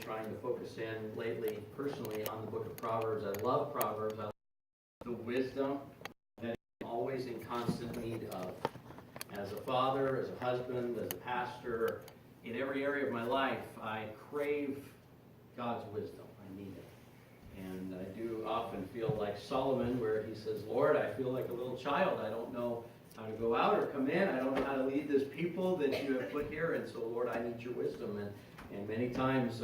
trying to focus in lately, personally, on the book of Proverbs. I love Proverbs. I love the wisdom that I'm always in constant need of. As a father, as a husband, as a pastor, in every area of my life, I crave God's wisdom. I need it. And I do often feel like Solomon, where he says, Lord, I feel like a little child. I don't know how to go out or come in. I don't know how to lead this people that you have put here. And so, Lord, I need your wisdom. And many times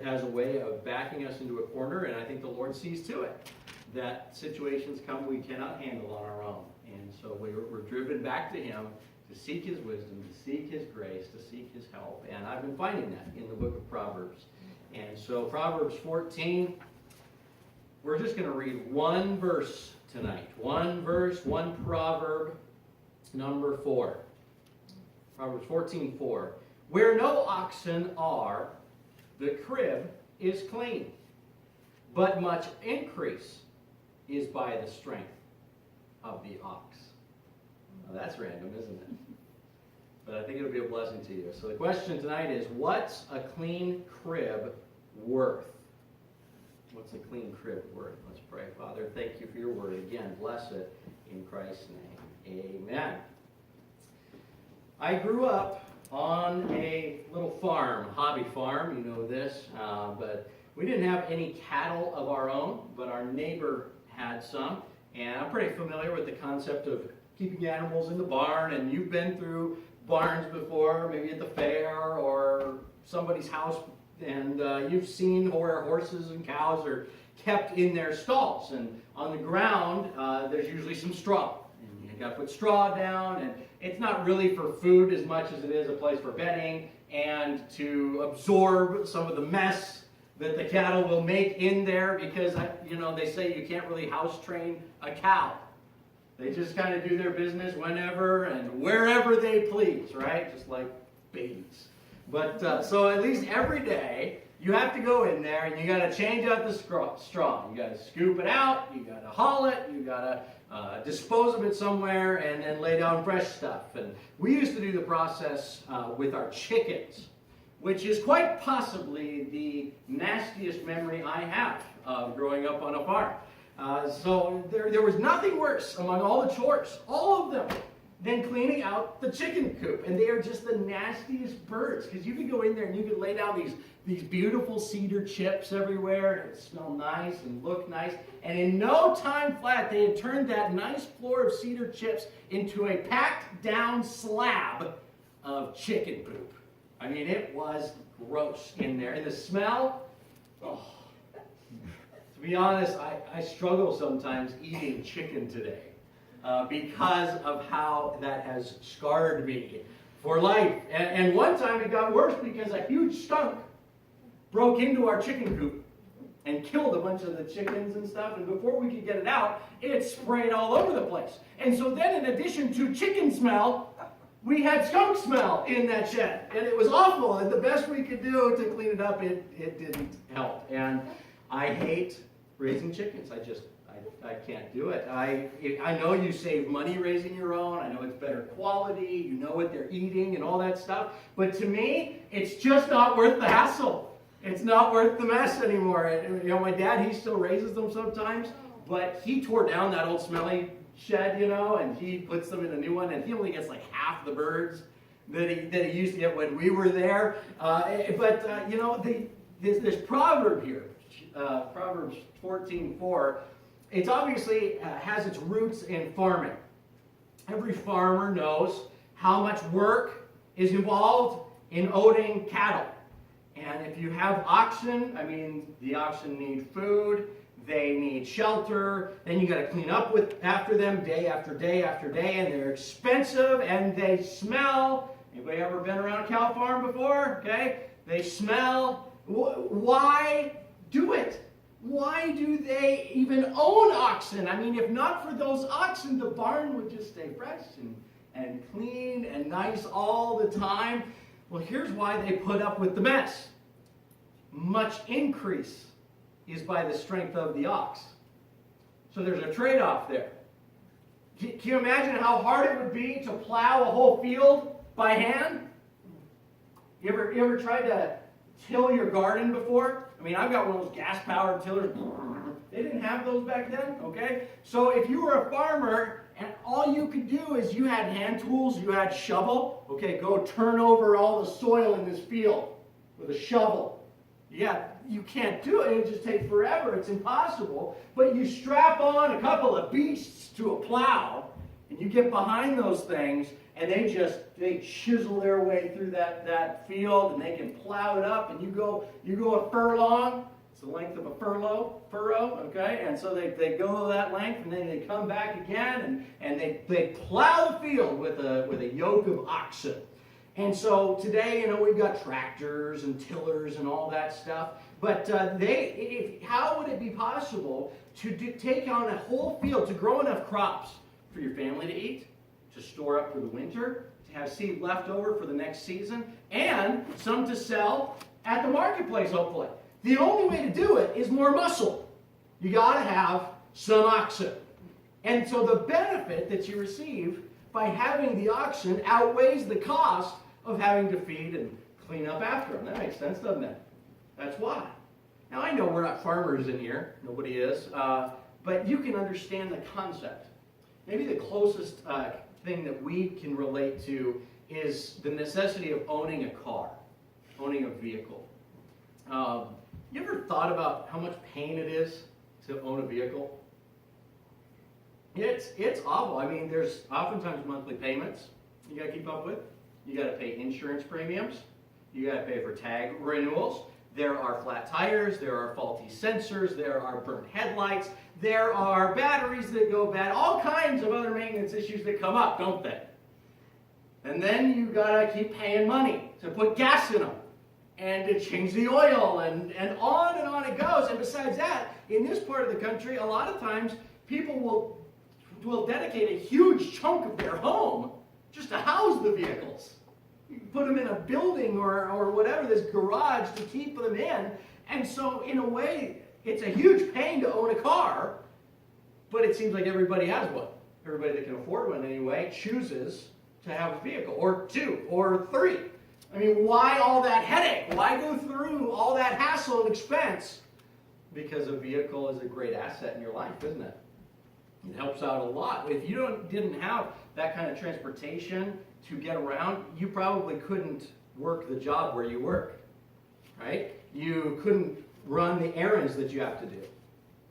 has a way of backing us into a corner, and I think the Lord sees to it that situations come we cannot handle on our own. And so we're driven back to him to seek his wisdom, to seek his grace, to seek his help. And I've been finding that in the book of Proverbs. And so Proverbs 14, we're just going to read one verse tonight. One verse, one proverb, number 4. Proverbs 14:4. Where no oxen are, the crib is clean, but much increase is by the strength of the ox. Now that's random, isn't it? But I think it'll be a blessing to you. So the question tonight is, what's a clean crib worth? What's a clean crib worth? Let's pray. Father, thank you for your word. Again, bless it in Christ's name. Amen. I grew up on a little farm, hobby farm, you know this, but we didn't have any cattle of our own, but our neighbor had some, and I'm pretty familiar with the concept of keeping animals in the barn, and you've been through barns before, maybe at the fair or somebody's house, and you've seen where horses and cows are kept in their stalls, and on the ground there's usually some straw, and you got to put straw down, and it's not really for food as much as it is a place for bedding and to absorb some of the mess that the cattle will make in there, because they say you can't really house train a cow. They just kind of do their business whenever and wherever they please, right? Just like babies. But so at least every day you have to go in there and you got to change out the straw. You got to scoop it out. You got to haul it. You got to dispose of it somewhere and then lay down fresh stuff. And we used to do the process with our chickens, which is quite possibly the nastiest memory I have of growing up on a farm. So there was nothing worse among all the chores, all of them, than cleaning out the chicken coop. And they are just the nastiest birds, because you could go in there and you could lay down these beautiful cedar chips everywhere, and it smelled nice and looked nice. And in no time flat, they had turned that nice floor of cedar chips into a packed down slab of chicken poop. I mean, it was gross in there. And the smell, to be honest, I struggle sometimes eating chicken today because of how that has scarred me for life. And one time it got worse because a huge skunk broke into our chicken coop and killed a bunch of the chickens and stuff. And before we could get it out, it sprayed all over the place. And so then, in addition to chicken smell, we had skunk smell in that shed. And it was awful. And the best we could do to clean it up, it didn't help. And I hate raising chickens. I can't do it. I know you save money raising your own. I know it's better quality. You know what they're eating and all that stuff. But to me, it's just not worth the hassle. It's not worth the mess anymore. And, my dad, he still raises them sometimes, but he tore down that old smelly shed, and he puts them in a new one, and he only gets like half the birds that he used to get when we were there. This proverb here, Proverbs 14:4, it's obviously has its roots in farming. Every farmer knows how much work is involved in owning cattle. And if you have oxen, the oxen need food, they need shelter, then you got to clean up after them day after day after day, and they're expensive and they smell. Anybody ever been around a cow farm before? Okay, they smell. Why do it? Why do they even own oxen? If not for those oxen, the barn would just stay fresh and clean and nice all the time. Well, here's why they put up with the mess. Much increase is by the strength of the ox. So there's a trade-off there. Can you imagine how hard it would be to plow a whole field by hand? You ever tried to till your garden before? I mean, I've got one of those gas-powered tillers. They didn't have those back then, okay? So if you were a farmer and all you could do is you had hand tools, you had shovel, okay, go turn over all the soil in this field with a shovel. Yeah, you can't do it. It would just take forever. It's impossible. But you strap on a couple of beasts to a plow, and you get behind those things, and they chisel their way through that field, and they can plow it up, and you go a furlong. It's the length of a furrow, okay? And so they go that length, and then they come back again, and they plow the field with a yoke of oxen. And so today, we've got tractors and tillers and all that stuff. But how would it be possible to take on a whole field, to grow enough crops for your family to eat, to store up for the winter, to have seed left over for the next season, and some to sell at the marketplace, hopefully? The only way to do it is more muscle. You got to have some oxen. And so the benefit that you receive by having the oxen outweighs the cost of having to feed and clean up after them. That makes sense, doesn't it? That's why. Now, I know we're not farmers in here. Nobody is. But you can understand the concept. Maybe the closest thing that we can relate to is the necessity of owning a car, owning a vehicle. You ever thought about how much pain it is to own a vehicle? It's awful. I mean, there's oftentimes monthly payments you got to keep up with. You got to pay insurance premiums. You got to pay for tag renewals. There are flat tires. There are faulty sensors. There are burnt headlights. There are batteries that go bad. All kinds of other maintenance issues that come up, don't they? And then you got to keep paying money to put gas in them and to change the oil, and on it goes. And besides that, in this part of the country, a lot of times people will dedicate a huge chunk of their home just to house the vehicles. You can put them in a building or whatever, this garage to keep them in. And so, in a way, it's a huge pain to own a car, but it seems like everybody has one. Everybody that can afford one anyway chooses to have a vehicle, or two, or three. I mean, why all that headache? Why go through all that hassle and expense? Because a vehicle is a great asset in your life, isn't it? It helps out a lot. If you didn't have that kind of transportation to get around, you probably couldn't work the job where you work, right? You couldn't run the errands that you have to do.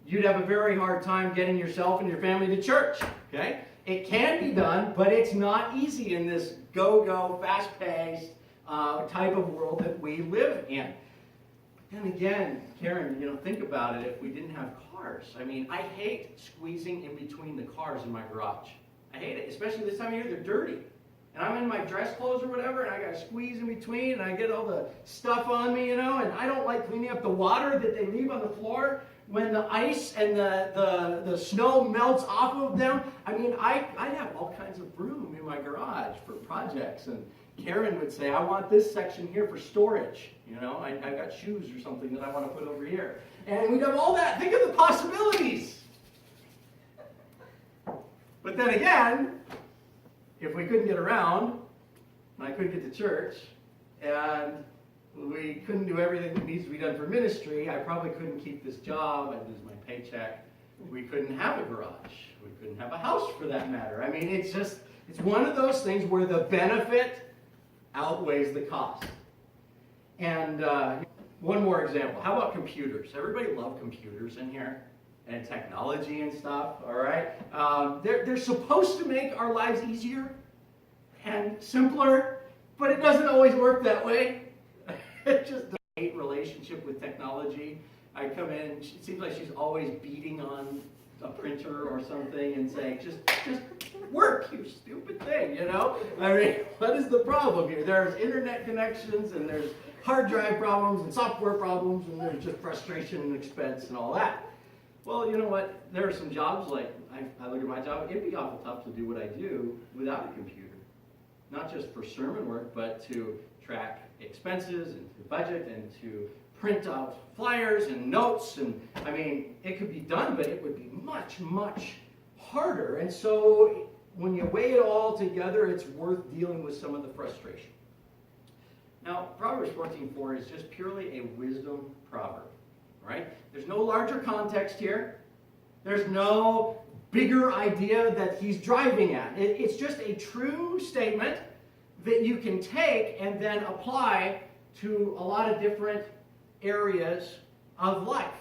You'd have a very hard time getting yourself and your family to church, okay? It can be done, but it's not easy in this go-go, fast-paced type of world that we live in. And again, Karen, think about it. If we didn't have cars, I mean, I hate squeezing in between the cars in my garage. I hate it, especially this time of year. They're dirty. And I'm in my dress clothes or whatever, and I got to squeeze in between, and I get all the stuff on me, and I don't like cleaning up the water that they leave on the floor when the ice and the snow melts off of them. I mean, I have all kinds of room in my garage for projects, and Karen would say, I want this section here for storage. I got shoes or something that I want to put over here. And we'd have all that. Think of the possibilities. But then again, if we couldn't get around, and I couldn't get to church, and we couldn't do everything that needs to be done for ministry, I probably couldn't keep this job. I'd lose my paycheck. We couldn't have a garage. We couldn't have a house for that matter. I mean, it's one of those things where the benefit outweighs the cost. And one more example. How about computers? Everybody love computers in here? And technology and stuff, all right? They're supposed to make our lives easier and simpler, but it doesn't always work that way. It just doesn't. I hate relationship with technology. I come in, and it seems like she's always beating on a printer or something and saying, just work, you stupid thing, I mean, what is the problem here? There's internet connections, and there's hard drive problems, and software problems, and there's just frustration and expense and all that. Well, you know what? There are some jobs, like, I look at my job, it'd be awful tough to do what I do without a computer. Not just for sermon work, but to track expenses and to budget and to print out flyers and notes. And, I mean, it could be done, but it would be much, much harder. And so when you weigh it all together, it's worth dealing with some of the frustration. Now, Proverbs 14:4 is just purely a wisdom proverb, right? There's no larger context here. There's no bigger idea that he's driving at. It's just a true statement that you can take and then apply to a lot of different areas of life.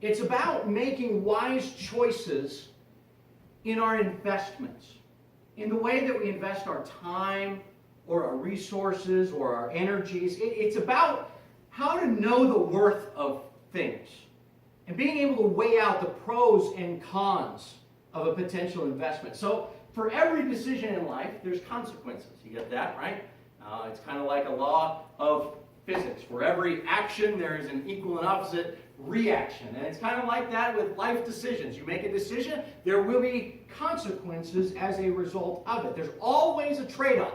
It's about making wise choices in our investments, in the way that we invest our time or our resources or our energies. It's about how to know the worth of things and being able to weigh out the pros and cons of a potential investment. So for every decision in life, there's consequences. You get that, right? It's kind of like a law of physics. For every action, there is an equal and opposite reaction. And it's kind of like that with life decisions. You make a decision, there will be consequences as a result of it. There's always a trade-off.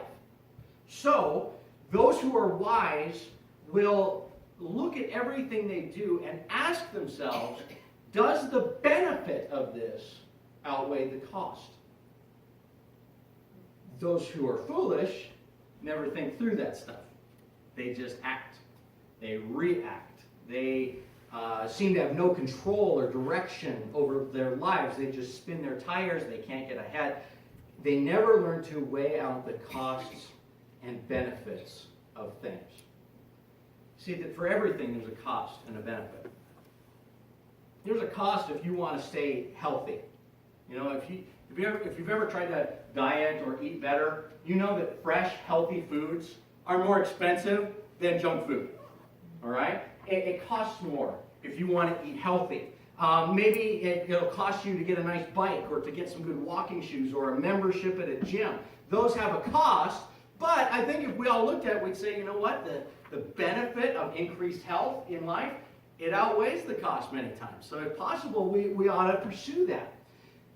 So those who are wise will look at everything they do and ask themselves, does the benefit of this outweigh the cost? Those who are foolish never think through that stuff. They just act. They react. They seem to have no control or direction over their lives. They just spin their tires. They can't get ahead. They never learn to weigh out the costs and benefits of things. See, that for everything there's a cost and a benefit. There's a cost if you want to stay healthy. You know, if you've ever tried to diet or eat better, you know that fresh, healthy foods are more expensive than junk food. All right? It costs more if you want to eat healthy. Maybe it'll cost you to get a nice bike or to get some good walking shoes or a membership at a gym. Those have a cost, but I think if we all looked at it, we'd say, you know what? The benefit of increased health in life, it outweighs the cost many times. So if possible, we ought to pursue that.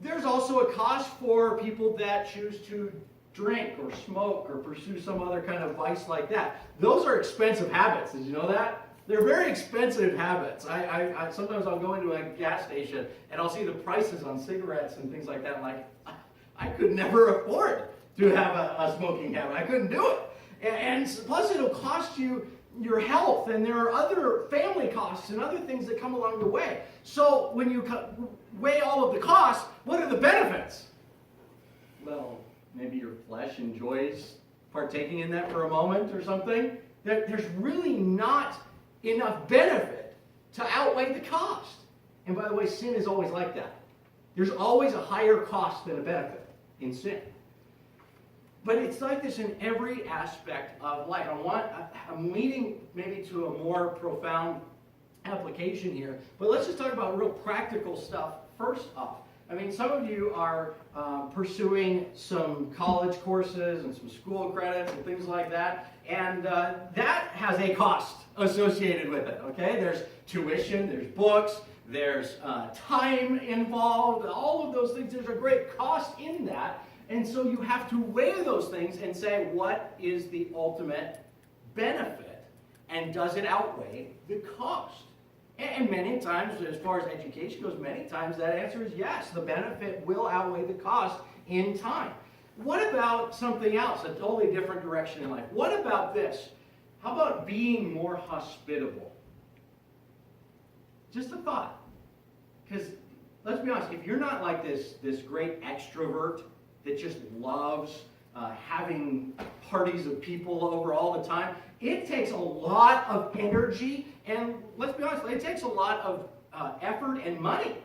There's also a cost for people that choose to drink or smoke or pursue some other kind of vice like that. Those are expensive habits. Did you know that? They're very expensive habits. I sometimes I'll go into a gas station and I'll see the prices on cigarettes and things like that. I'm like, I could never afford to have a smoking habit. I couldn't do it. And plus it'll cost you your health, and there are other family costs and other things that come along the way. So when you weigh all of the costs, what are the benefits? Well, maybe your flesh enjoys partaking in that for a moment or something. There's really not enough benefit to outweigh the cost. And by the way, sin is always like that. There's always a higher cost than a benefit in sin. But it's like this in every aspect of life. I'm leading maybe to a more profound application here, but let's just talk about real practical stuff first off. I mean, some of you are pursuing some college courses and some school credits and things like that, and that has a cost associated with it, okay? There's tuition, there's books, there's time involved, all of those things. There's a great cost in that. And so you have to weigh those things and say, what is the ultimate benefit? And does it outweigh the cost? And many times, as far as education goes, many times that answer is yes. The benefit will outweigh the cost in time. What about something else, a totally different direction in life? What about this? How about being more hospitable? Just a thought. Because let's be honest, if you're not like this great extrovert that just loves having parties of people over all the time, it takes a lot of energy, and let's be honest, it takes a lot of effort and money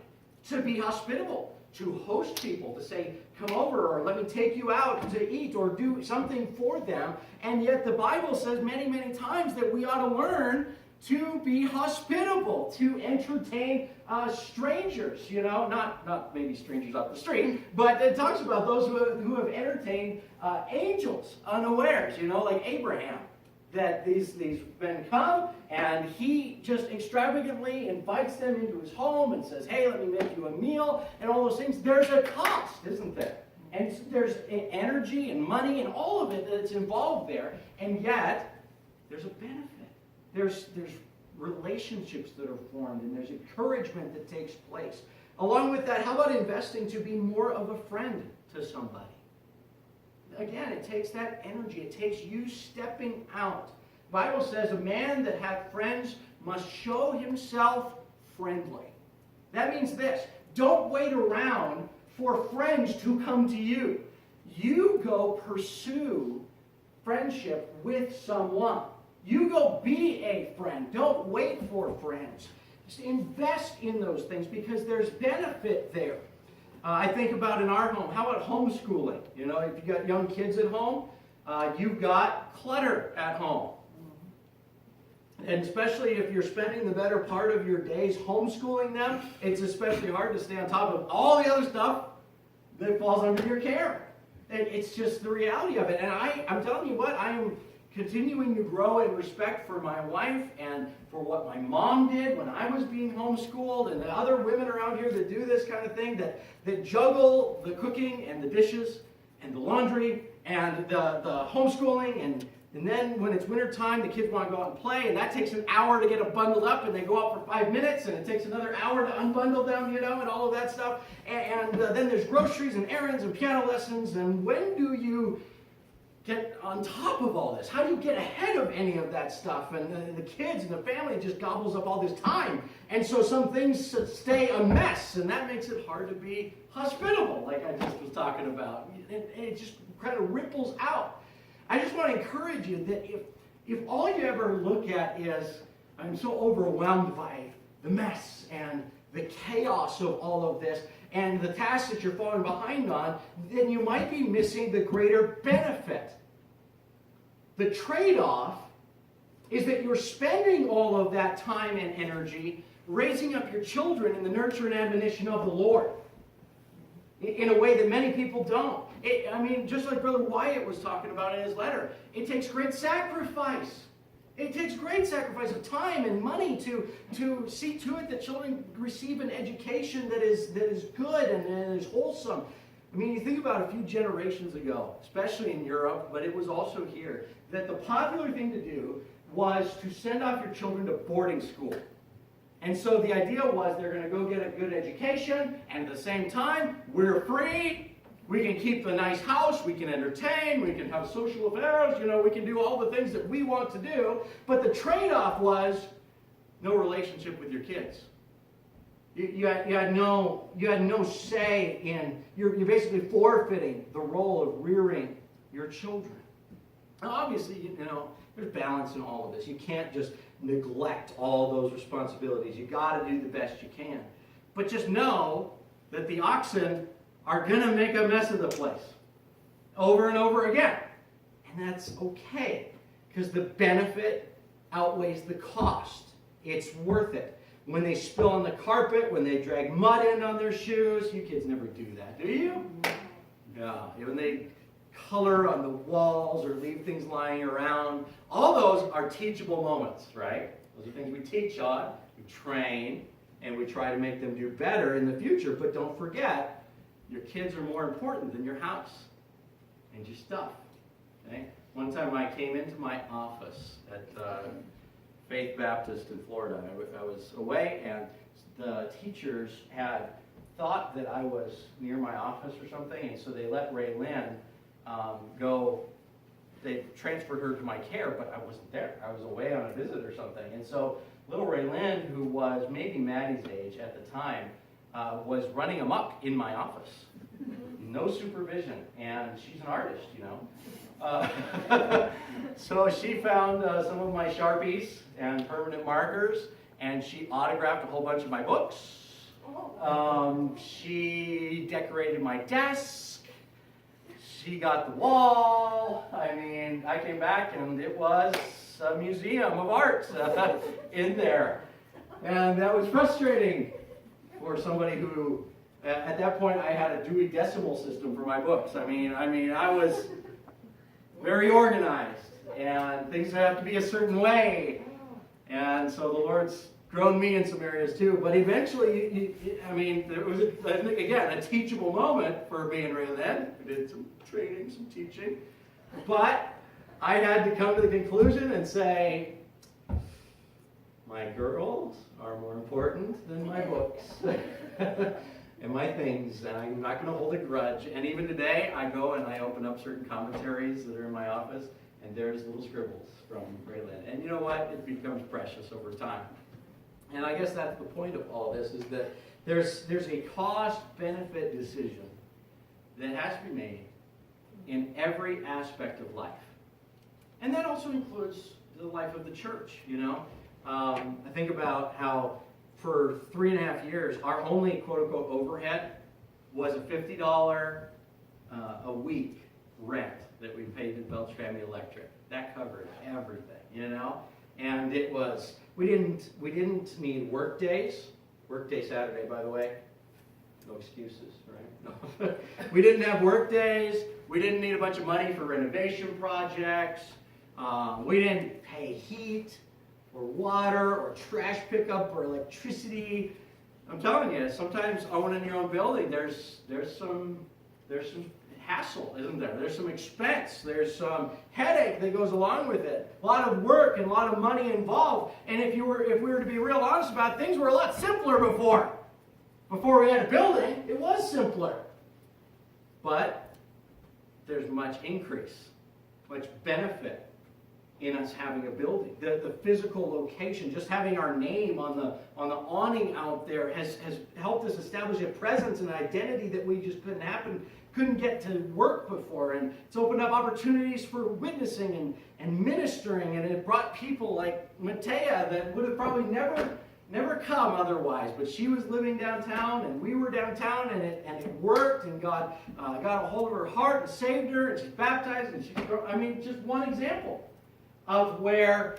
to be hospitable, to host people, to say, come over, or let me take you out to eat, or do something for them. And yet the Bible says many, many times that we ought to learn to be hospitable, to entertain strangers, you know, not maybe strangers off the street, but it talks about those who have entertained angels unawares, you know, like Abraham, that these men come and he just extravagantly invites them into his home and says, hey, let me make you a meal, and all those things. There's a cost, isn't there? And there's energy and money and all of it that's involved there, and yet there's a benefit. There's relationships that are formed, and there's encouragement that takes place. Along with that, how about investing to be more of a friend to somebody? Again, it takes that energy. It takes you stepping out, The Bible says a man that hath friends must show himself friendly. That means this: don't wait around for friends to come to you. You go pursue friendship with someone. You go be a friend. Don't wait for friends. Just invest in those things because there's benefit there. I think about in our home, how about homeschooling? You know, if you got young kids at home, you've got clutter at home. And especially if you're spending the better part of your days homeschooling them, it's especially hard to stay on top of all the other stuff that falls under your care. And it's just the reality of it. And I'm telling you what, I am continuing to grow in respect for my wife and for what my mom did when I was being homeschooled, and the other women around here that do this kind of thing, that juggle the cooking and the dishes and the laundry and the homeschooling, and then when it's winter time, the kids want to go out and play, and that takes an hour to get them bundled up, and they go out for 5 minutes, and it takes another hour to unbundle them, and all of that stuff. And then there's groceries and errands and piano lessons, and when do you get on top of all this? How do you get ahead of any of that stuff? And the kids and the family just gobbles up all this time. And so some things stay a mess, and that makes it hard to be hospitable, like I just was talking about. It just kind of ripples out. I just want to encourage you that if all you ever look at is, I'm so overwhelmed by the mess and the chaos of all of this, and the tasks that you're falling behind on, then you might be missing the greater benefit. The trade-off is that you're spending all of that time and energy raising up your children in the nurture and admonition of the Lord in a way that many people don't. Just like Brother Wyatt was talking about in his letter, it takes great sacrifice. It takes great sacrifice of time and money to see to it that children receive an education that is good and is wholesome. You think about a few generations ago, especially in Europe, but it was also here, that the popular thing to do was to send off your children to boarding school. And so the idea was they're going to go get a good education, and at the same time, we're free. We can keep the nice house, we can entertain, we can have social affairs, we can do all the things that we want to do. But the trade-off was no relationship with your kids. You had no say in, you're basically forfeiting the role of rearing your children. Now obviously, there's balance in all of this. You can't just neglect all those responsibilities. You got to do the best you can. But just know that the oxen are going to make a mess of the place over and over again. And that's okay, because the benefit outweighs the cost. It's worth it. When they spill on the carpet, when they drag mud in on their shoes, you kids never do that, do you? Yeah. When they color on the walls or leave things lying around, all those are teachable moments, right? Those are things we teach on, we train, and we try to make them do better in the future. But don't forget, your kids are more important than your house and your stuff. Okay? One time I came into my office at Faith Baptist in Florida. I was away, and the teachers had thought that I was near my office or something, and so they let Ray Lynn go. They transferred her to my care, but I wasn't there. I was away on a visit or something. And so little Ray Lynn, who was maybe Maddie's age at the time, was running amok in my office. No supervision, and she's an artist, So she found some of my Sharpies and permanent markers, and she autographed a whole bunch of my books. She decorated my desk. She got the wall. I came back, and it was a museum of art in there. And that was frustrating for somebody who, at that point, I had a Dewey Decimal System for my books. I was very organized, and things have to be a certain way. And so the Lord's grown me in some areas too. But eventually, there was, again, a teachable moment for me and Ray Lynn. I did some training, some teaching. But I had to come to the conclusion and say, my girls are more important than my books and my things, and I'm not going to hold a grudge. And even today, I go and I open up certain commentaries that are in my office, And there's little scribbles from Raylan. And you know what? It becomes precious over time. And I guess that's the point of all this, is that there's a cost-benefit decision that has to be made in every aspect of life. And that also includes the life of the church, you know. I think about how for 3.5 years, our only quote-unquote overhead was a $50 a week rent that we paid in Belch Family Electric. That covered everything, you know. And it was, we didn't need work days. Workday Saturday, by the way. No excuses, right? No. We didn't have work days. We didn't need a bunch of money for renovation projects. We didn't pay heat or water or trash pickup or electricity. I'm telling you, sometimes owning your own building, there's some hassle, isn't there? There's some expense. There's some headache that goes along with it. A lot of work and a lot of money involved. And if we were to be real honest about it, things were a lot simpler before. Before we had a building, it was simpler. But there's much increase, much benefit in us having a building. The physical location, just having our name on the awning out there has helped us establish a presence and identity that we just couldn't get to work before. And it's opened up opportunities for witnessing and ministering, and it brought people like Matea that would have probably never come otherwise. But she was living downtown, and we were downtown, and it worked, and God got a hold of her heart and saved her, and she's baptized, and just one example of where,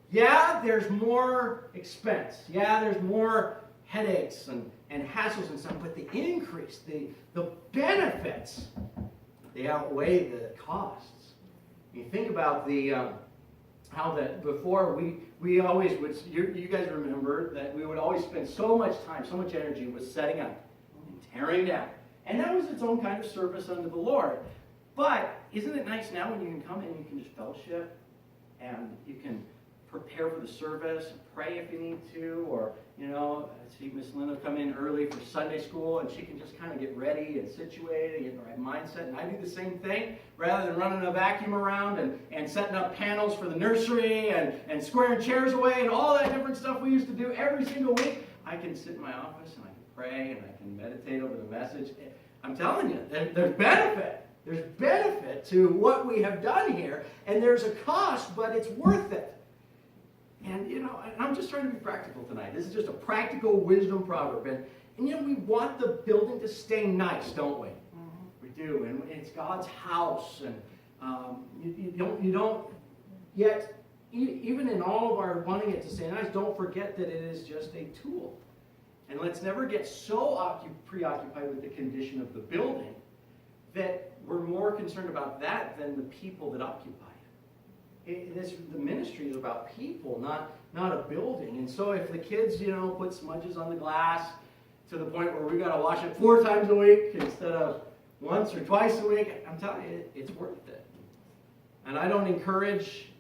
yeah, there's more expense. Yeah, there's more headaches and hassles and stuff, but the increase, the benefits, they outweigh the costs. You think about how that before we always would, you guys remember that we would always spend so much time, so much energy with setting up and tearing down. And that was its own kind of service unto the Lord. But isn't it nice now when you can come in and you can just fellowship, and you can prepare for the service and pray if you need to, or, you know, I see Miss Linda come in early for Sunday school, and she can just kind of get ready and situated and get in the right mindset. And I do the same thing, rather than running a vacuum around and setting up panels for the nursery and squaring chairs away and all that different stuff we used to do every single week. I can sit in my office and I can pray and I can meditate over the message. I'm telling you, there's benefit. There's benefit to what we have done here, and there's a cost, but it's worth it. And, you know, I'm just trying to be practical tonight. This is just a practical wisdom proverb. And you know, we want the building to stay nice, don't we? Mm-hmm. We do, and it's God's house, and you don't yet, even in all of our wanting it to stay nice, don't forget that it is just a tool. And let's never get so preoccupied with the condition of the building that we're more concerned about that than the people that occupy it. The ministry is about people, not a building. And so if the kids, you know, put smudges on the glass to the point where we've got to wash it 4 times a week instead of once or twice a week, I'm telling you, it's worth it. And I don't encourage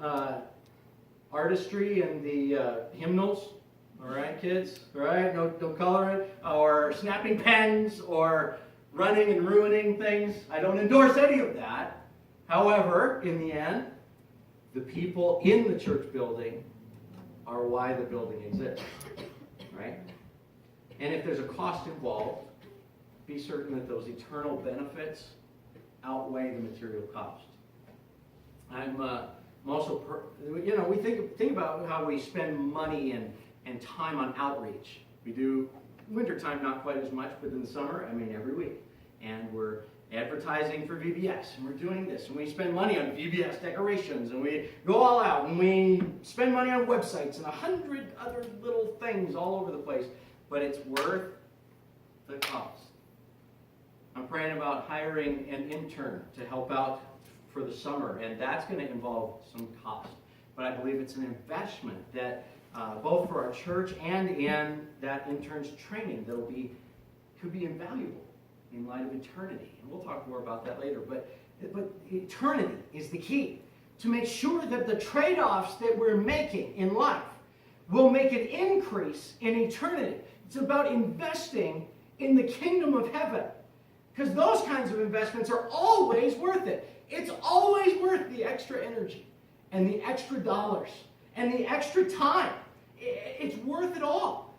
artistry in the hymnals. All right, kids? All right? No coloring or snapping pens or running and ruining things. I don't endorse any of that. However, in the end, the people in the church building are why the building exists. Right? And if there's a cost involved, be certain that those eternal benefits outweigh the material cost. I'm also, you know, we think about how we spend money and time on outreach. We do wintertime not quite as much, but in the summer, I mean every week. And we're advertising for VBS, and we're doing this, and we spend money on VBS decorations, and we go all out, and we spend money on websites and 100 other little things all over the place, but it's worth the cost. I'm praying about hiring an intern to help out for the summer, and that's going to involve some cost. But I believe it's an investment that both for our church and in that intern's training that could be invaluable in light of eternity. And we'll talk more about that later. But eternity is the key to make sure that the trade-offs that we're making in life will make an increase in eternity. It's about investing in the kingdom of heaven, because those kinds of investments are always worth it. It's always worth the extra energy. and the extra dollars and the extra time. It's worth it all.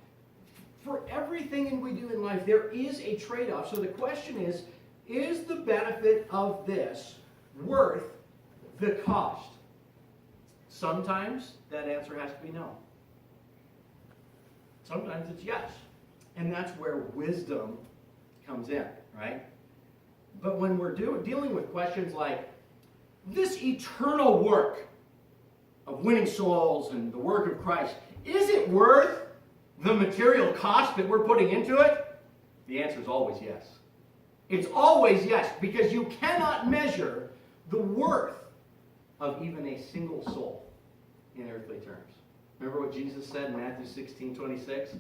For everything we do in life, there is a trade-off. So the question is the benefit of this worth the cost? Sometimes that answer has to be no. Sometimes it's yes. And that's where wisdom comes in, right? But when we're dealing with questions like this eternal work of winning souls and the work of Christ, is it worth the material cost that we're putting into it? The answer is always yes. It's always yes, because you cannot measure the worth of even a single soul in earthly terms. Remember what Jesus said in Matthew 16:26?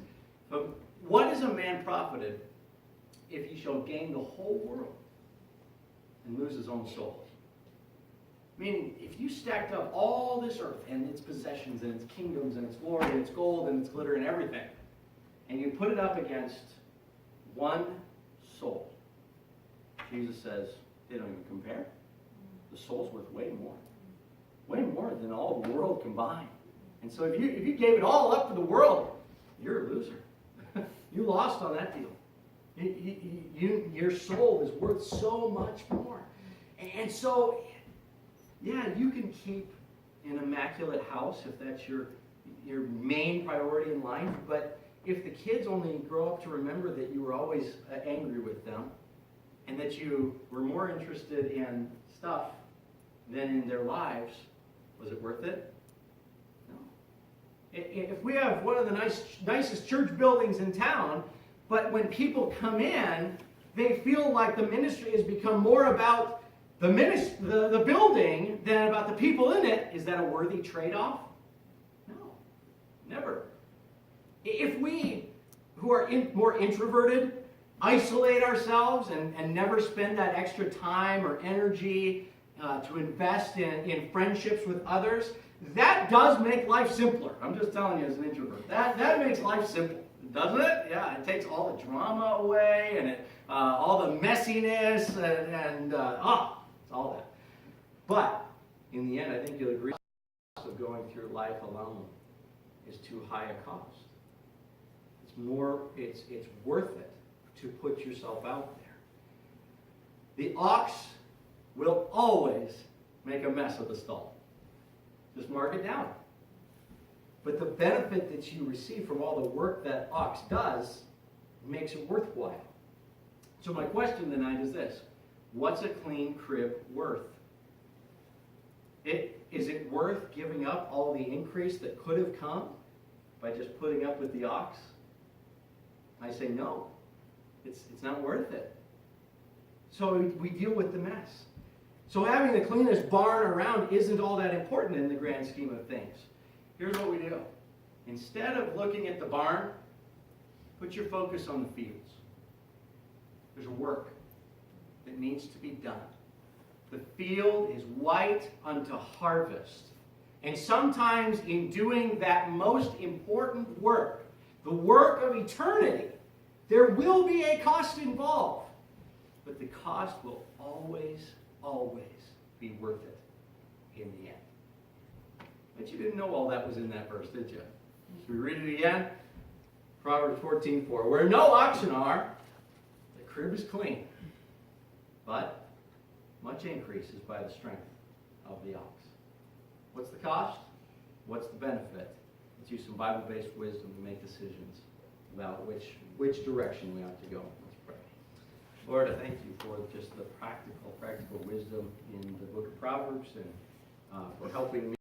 What is a man profited if he shall gain the whole world and lose his own soul? Meaning, if you stacked up all this earth and its possessions and its kingdoms and its glory and its gold and its glitter and everything, and you put it up against one soul, Jesus says they don't even compare. The soul's worth way more than all the world combined. And so if you gave it all up for the world, you're a loser. You lost on that deal. Your soul is worth so much more. And so, yeah, you can keep an immaculate house if that's your main priority in life, but if the kids only grow up to remember that you were always angry with them and that you were more interested in stuff than in their lives, was it worth it? No. If we have one of the nicest church buildings in town, but when people come in, they feel like the ministry has become more about the building than about the people in it, is that a worthy trade-off? No, never. If we, who are more introverted, isolate ourselves and never spend that extra time or energy to invest in friendships with others, that does make life simpler. I'm just telling you as an introvert. That makes life simple, doesn't it? Yeah, it takes all the drama away and all the messiness and it's all that. But in the end, I think you'll agree the cost of going through life alone is too high a cost. It's worth it to put yourself out there. The ox will always make a mess of the stall. Just mark it down. But the benefit that you receive from all the work that ox does makes it worthwhile. So my question tonight is this: what's a clean crib worth? Is it worth giving up all the increase that could have come by just putting up with the ox? I say no. It's not worth it. So we deal with the mess. So having the cleanest barn around isn't all that important in the grand scheme of things. Here's what we do. Instead of looking at the barn, put your focus on the fields. There's work that needs to be done. The field is white unto harvest. And sometimes in doing that most important work, the work of eternity, there will be a cost involved. But the cost will always, always be worth it in the end. But you didn't know all that was in that verse, did you? Should we read it again? Proverbs 14:4. Where no oxen are, the crib is clean. But much increase is by the strength of the ox. What's the cost? What's the benefit? Let's use some Bible-based wisdom to make decisions about which direction we ought to go. Let's pray. Lord, I thank you for just the practical wisdom in the book of Proverbs and for helping me